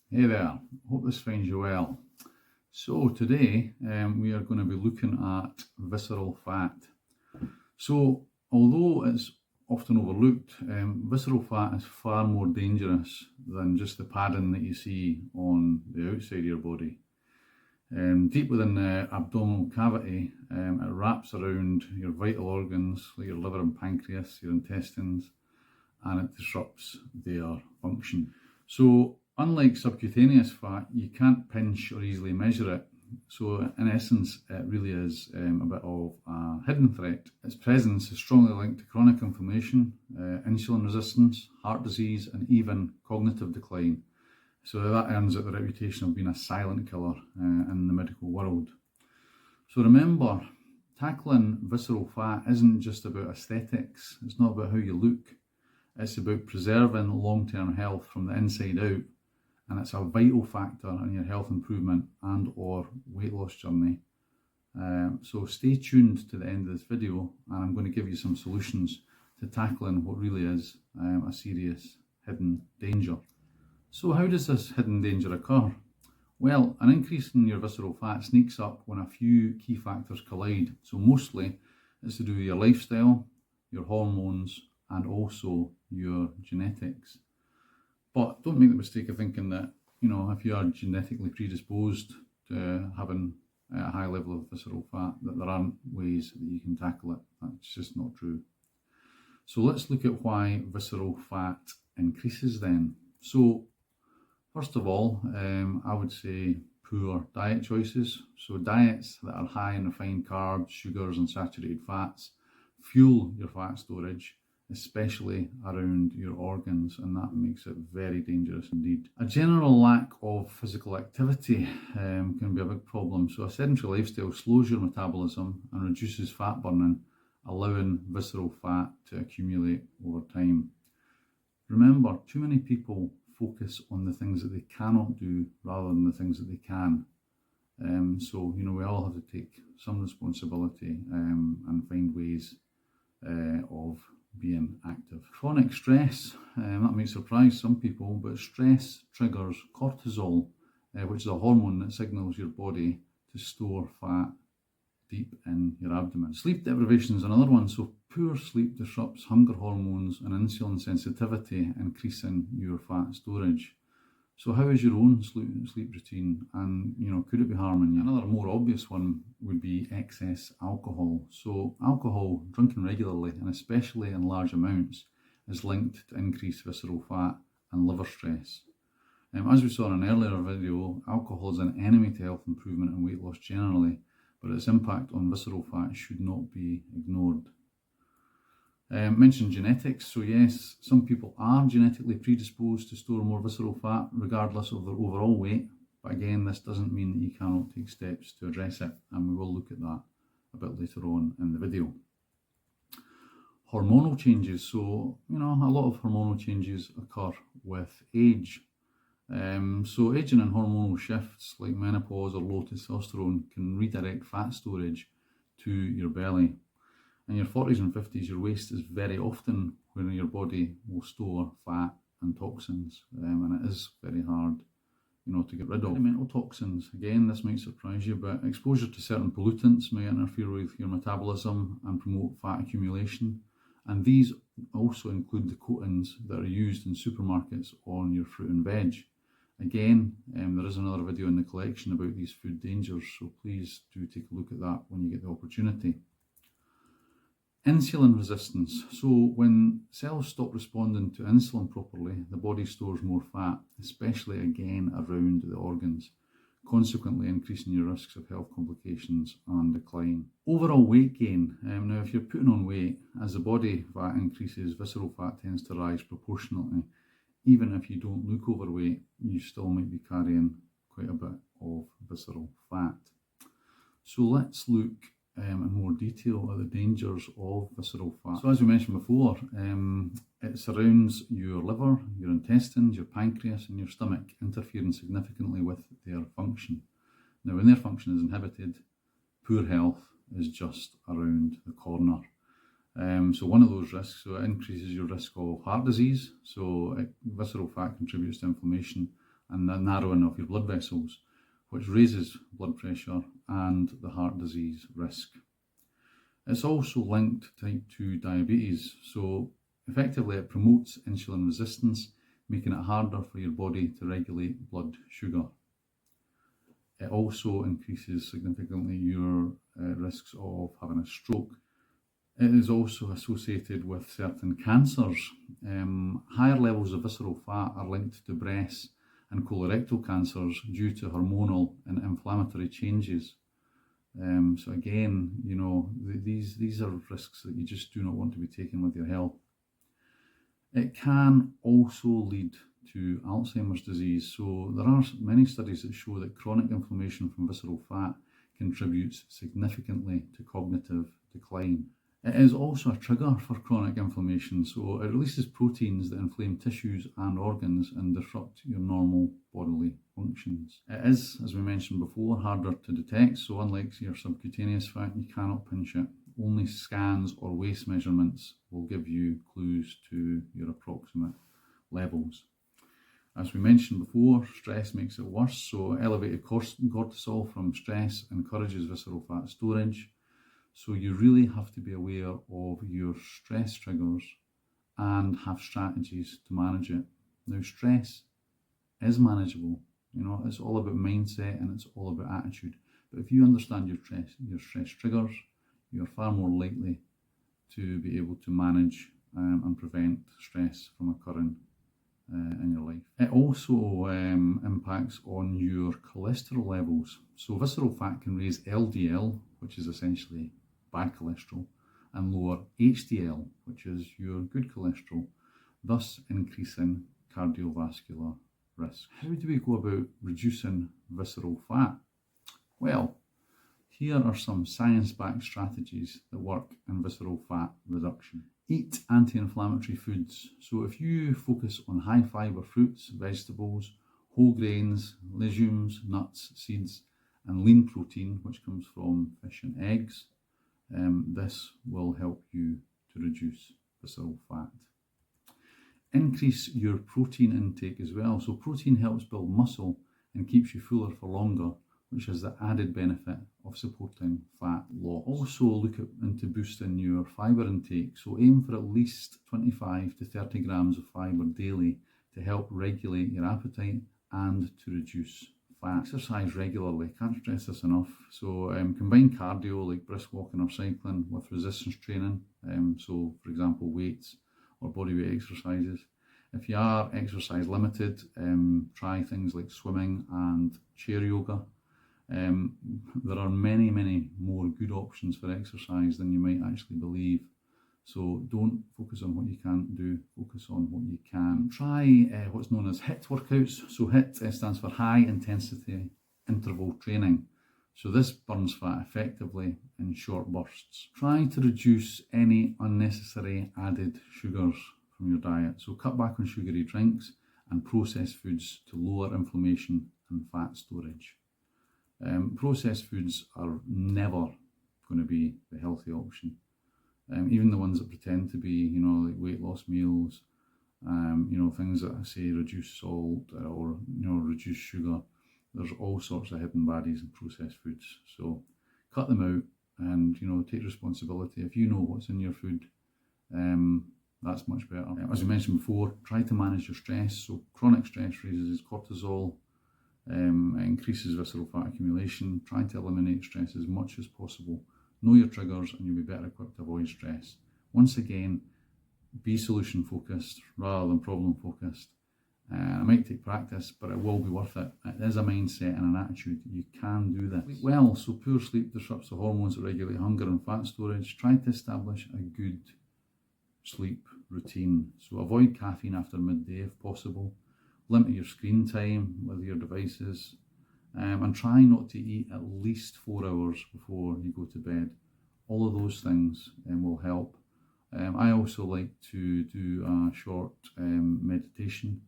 Hey there, hope this finds you well. So today we are going to be looking at visceral fat. So although it's often overlooked, visceral fat is far more dangerous than just the padding that you see on the outside of your body. Deep within the abdominal cavity, it wraps around your vital organs like your liver and pancreas, your intestines, and it disrupts their function. So unlike subcutaneous fat, you can't pinch or easily measure it. So in essence, it really is a bit of a hidden threat. Its presence is strongly linked to chronic inflammation, insulin resistance, heart disease, and even cognitive decline. So that earns it the reputation of being a silent killer in the medical world. So remember, tackling visceral fat isn't just about aesthetics. It's not about how you look. It's about preserving long-term health from the inside out, and it's a vital factor in your health improvement and or weight loss journey. So stay tuned to the end of this video, and I'm going to give you some solutions to tackling what really is a serious hidden danger. So how does this hidden danger occur? Well, an increase in your visceral fat sneaks up when a few key factors collide. So mostly it's to do with your lifestyle, your hormones, and also your genetics. But don't make the mistake of thinking that, if you are genetically predisposed to having a high level of visceral fat, that there aren't ways that you can tackle it. That's just not true. So let's look at why visceral fat increases then. So first of all, I would say poor diet choices. So diets that are high in refined carbs, sugars, and saturated fats fuel your fat storage, especially around your organs, and that makes it very dangerous indeed. A general lack of physical activity can be a big problem. So a sedentary lifestyle slows your metabolism and reduces fat burning, allowing visceral fat to accumulate over time. Remember, too many people focus on the things that they cannot do rather than the things that they can. So we all have to take some responsibility and find ways of being active. Chronic stress, that may surprise some people, but stress triggers cortisol, which is a hormone that signals your body to store fat deep in your abdomen. Sleep deprivation is another one. So poor sleep disrupts hunger hormones and insulin sensitivity, increasing your fat storage. So how is your own sleep routine, and could it be harming you? Another more obvious one would be excess alcohol. So alcohol drinking regularly, and especially in large amounts, is linked to increased visceral fat and liver stress. As we saw in an earlier video, alcohol is an enemy to health improvement and weight loss generally, but its impact on visceral fat should not be ignored. Mentioned genetics. So yes, some people are genetically predisposed to store more visceral fat regardless of their overall weight, but again, this doesn't mean that you cannot take steps to address it, and we will look at that a bit later on in the video. Hormonal changes. So a lot of hormonal changes occur with age. So aging and hormonal shifts like menopause or low testosterone can redirect fat storage to your belly. In your 40s and 50s, your waist is very often where your body will store fat and toxins, and it is very hard, to get rid of. Environmental toxins, again, this might surprise you, but exposure to certain pollutants may interfere with your metabolism and promote fat accumulation. And these also include the coatings that are used in supermarkets on your fruit and veg. Again, there is another video in the collection about these food dangers, so please do take a look at that when you get the opportunity. Insulin resistance. So when cells stop responding to insulin properly, the body stores more fat, especially again around the organs, consequently increasing your risks of health complications and decline. Overall weight gain. Now, if you're putting on weight, as the body fat increases, visceral fat tends to rise proportionately. Even if you don't look overweight, you still might be carrying quite a bit of visceral fat. So let's look in more detail at the dangers of visceral fat. So as we mentioned before, it surrounds your liver, your intestines, your pancreas and your stomach, interfering significantly with their function. Now when their function is inhibited, poor health is just around the corner. So one of those risks, so it increases your risk of heart disease. So visceral fat contributes to inflammation and the narrowing of your blood vessels, which raises blood pressure and the heart disease risk. It's also linked to type 2 diabetes, so effectively it promotes insulin resistance, making it harder for your body to regulate blood sugar. It also increases significantly your risks of having a stroke. It is also associated with certain cancers. Higher levels of visceral fat are linked to breast and colorectal cancers due to hormonal and inflammatory changes. So again, these are risks that you just do not want to be taking with your health. It can also lead to Alzheimer's disease. So there are many studies that show that chronic inflammation from visceral fat contributes significantly to cognitive decline. It is also a trigger for chronic inflammation, so it releases proteins that inflame tissues and organs and disrupt your normal bodily functions. It is, as we mentioned before, harder to detect, so unlike your subcutaneous fat, you cannot pinch it. Only scans or waist measurements will give you clues to your approximate levels. As we mentioned before, stress makes it worse, so elevated cortisol from stress encourages visceral fat storage. So you really have to be aware of your stress triggers and have strategies to manage it. Now, stress is manageable. It's all about mindset and it's all about attitude. But if you understand your stress triggers, you're far more likely to be able to manage and prevent stress from occurring in your life. It also impacts on your cholesterol levels. So visceral fat can raise LDL, which is essentially bad cholesterol, and lower HDL, which is your good cholesterol, thus increasing cardiovascular risk. How do we go about reducing visceral fat? Well, here are some science-backed strategies that work in visceral fat reduction. Eat anti-inflammatory foods. So if you focus on high fibre fruits, vegetables, whole grains, legumes, nuts, seeds, and lean protein, which comes from fish and eggs, this will help you to reduce visceral fat. Increase your protein intake as well. So protein helps build muscle and keeps you fuller for longer, which has the added benefit of supporting fat loss. Also look into boosting your fibre intake. So aim for at least 25 to 30 grams of fibre daily to help regulate your appetite and to reduce fat. Exercise regularly, can't stress this enough. So combine cardio like brisk walking or cycling with resistance training. So for example, weights or bodyweight exercises. If you are exercise limited, try things like swimming and chair yoga. There are many more good options for exercise than you might actually believe. So don't focus on what you can't do, focus on what you can. Try what's known as HIIT workouts. So HIIT stands for high intensity interval training. So this burns fat effectively in short bursts. Try to reduce any unnecessary added sugars from your diet. So cut back on sugary drinks and processed foods to lower inflammation and fat storage. Processed foods are never going to be the healthy option. Even the ones that pretend to be, like weight loss meals, things that say reduce salt or, reduce sugar. There's all sorts of hidden baddies in processed foods. So cut them out and, take responsibility. If you know what's in your food, that's much better. As we mentioned before, try to manage your stress. So chronic stress raises cortisol, increases visceral fat accumulation. Try to eliminate stress as much as possible. Know your triggers and you'll be better equipped to avoid stress. Once again, be solution focused rather than problem focused. It might take practice, but it will be worth it. It is a mindset and an attitude. You can do this. Sleep well. So poor sleep disrupts the hormones that regulate hunger and fat storage. Try to establish a good sleep routine. So avoid caffeine after midday if possible. Limit your screen time with your devices. And try not to eat at least 4 hours before you go to bed. All of those things will help. I also like to do a short meditation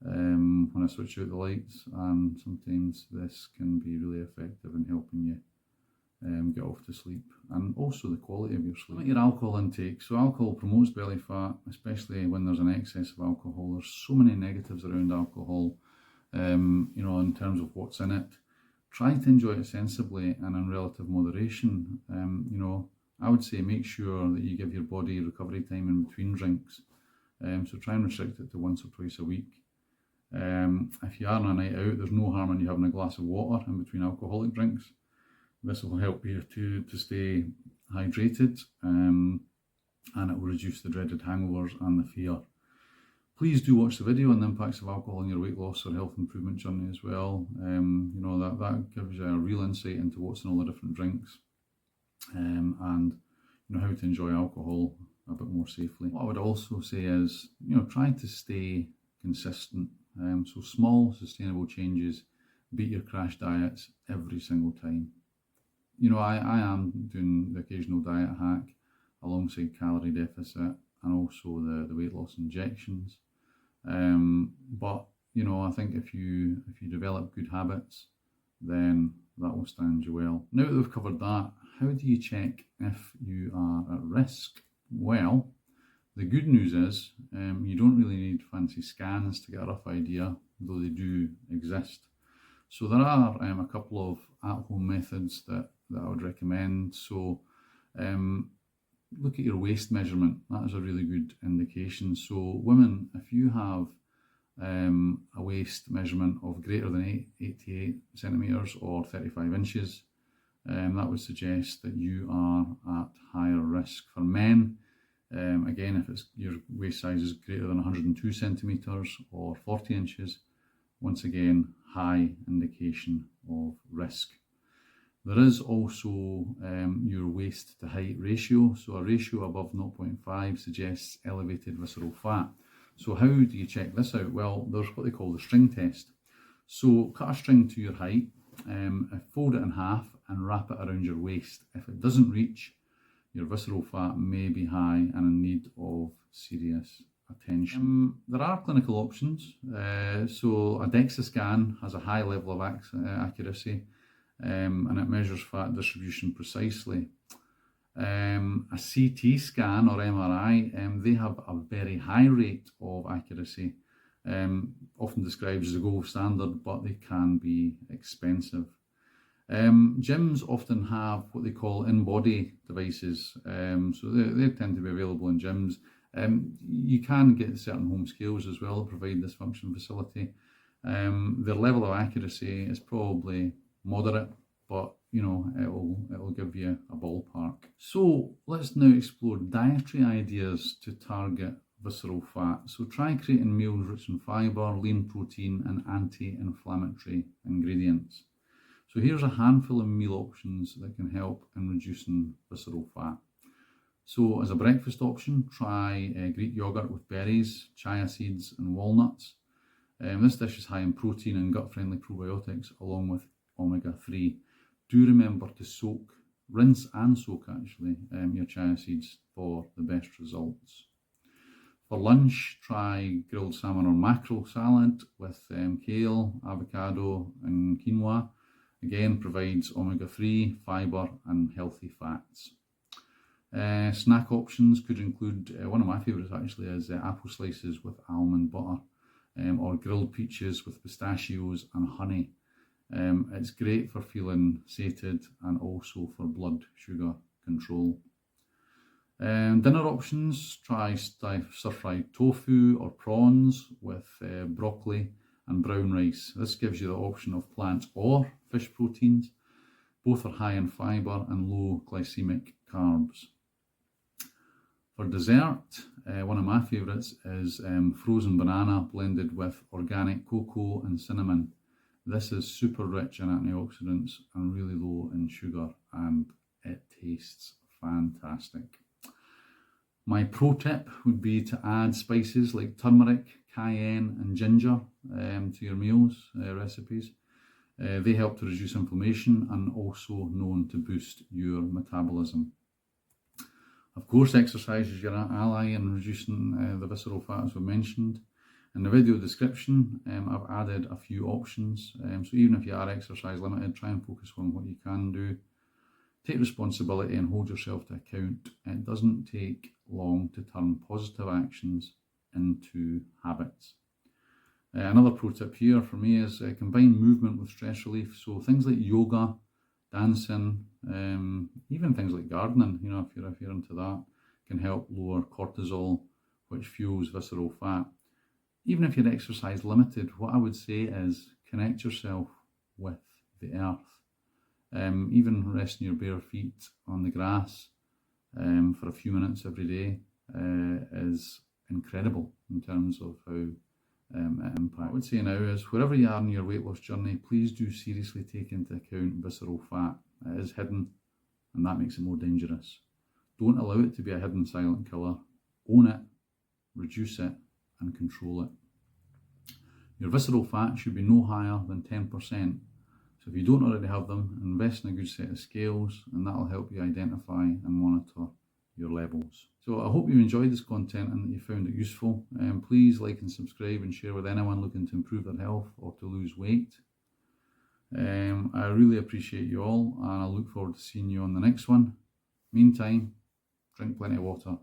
when I switch out the lights, and sometimes this can be really effective in helping you get off to sleep, and also the quality of your sleep. Limit your alcohol intake. So alcohol promotes belly fat, especially when there's an excess of alcohol. There's so many negatives around alcohol. you know, in terms of what's in it. Try to enjoy it sensibly and in relative moderation. You know, I would say make sure that you give your body recovery time in between drinks. So try and restrict it to once or twice a week. If you are on a night out, there's no harm in you having a glass of water in between alcoholic drinks. This will help you to stay hydrated, and it will reduce the dreaded hangovers and the fear. Please do watch the video on the impacts of alcohol on your weight loss or health improvement journey as well. You know, that gives you a real insight into what's in all the different drinks, and you know how to enjoy alcohol a bit more safely. What I would also say is, you know, try to stay consistent. So small, sustainable changes beat your crash diets every single time. You know, I am doing the occasional diet hack alongside calorie deficit and also the weight loss injections. But you know, I think if you develop good habits, then that will stand you well. Now that we've covered that, how do you check if you are at risk? Well, the good news is you don't really need fancy scans to get a rough idea, though they do exist. So there are a couple of at-home methods that I would recommend. So look at your waist measurement. That is a really good indication. So women, if you have a waist measurement of greater than 88 centimetres or 35 inches, that would suggest that you are at higher risk. For men, again, if your waist size is greater than 102 centimetres or 40 inches, once again, high indication of risk. There is also your waist to height ratio. So a ratio above 0.5 suggests elevated visceral fat. So how do you check this out? Well, there's what they call the string test. So cut a string to your height, fold it in half and wrap it around your waist. If it doesn't reach, your visceral fat may be high and in need of serious attention. There are clinical options. So a DEXA scan has a high level of accuracy, and it measures fat distribution precisely. A CT scan or MRI, they have a very high rate of accuracy, often described as the gold standard, but they can be expensive. Gyms often have what they call in-body devices, so they tend to be available in gyms. You can get certain home scales as well that provide this function facility. Their level of accuracy is probably moderate, but you know, it'll give you a ballpark. So let's now explore dietary ideas to target visceral fat. So try creating meals rich in fibre, lean protein and anti-inflammatory ingredients. So here's a handful of meal options that can help in reducing visceral fat. So as a breakfast option, try Greek yogurt with berries, chia seeds and walnuts. This dish is high in protein and gut-friendly probiotics along with omega-3. Do remember to rinse and soak actually, your chia seeds for the best results. For lunch, try grilled salmon or mackerel salad with kale, avocado and quinoa. Again, provides omega-3, fibre and healthy fats. Snack options could include, one of my favourites actually is apple slices with almond butter, or grilled peaches with pistachios and honey. It's great for feeling sated and also for blood sugar control. Dinner options, try stir-fried tofu or prawns with broccoli and brown rice. This gives you the option of plant or fish proteins. Both are high in fibre and low glycemic carbs. For dessert, one of my favourites is frozen banana blended with organic cocoa and cinnamon. This is super rich in antioxidants and really low in sugar, and it tastes fantastic. My pro tip would be to add spices like turmeric, cayenne and ginger to your meals recipes. They help to reduce inflammation and also known to boost your metabolism. Of course, exercise is your ally in reducing the visceral fat, as we mentioned. In the video description, I've added a few options. So even if you are exercise limited, try and focus on what you can do. Take responsibility and hold yourself to account. It doesn't take long to turn positive actions into habits. Another pro tip here for me is combine movement with stress relief. So things like yoga, dancing, even things like gardening, you know, if you're into that, can help lower cortisol, which fuels visceral fat. Even if you're exercise limited, what I would say is connect yourself with the earth. Even resting your bare feet on the grass for a few minutes every day is incredible in terms of how it impacts. What I would say now is wherever you are in your weight loss journey, please do seriously take into account visceral fat. It is hidden, and that makes it more dangerous. Don't allow it to be a hidden silent killer. Own it, reduce it, and control it. Your visceral fat should be no higher than 10%. So if you don't already have them, invest in a good set of scales, and that'll help you identify and monitor your levels. So I hope you enjoyed this content and that you found it useful. Please like and subscribe and share with anyone looking to improve their health or to lose weight. I really appreciate you all, and I look forward to seeing you on the next one. Meantime, drink plenty of water.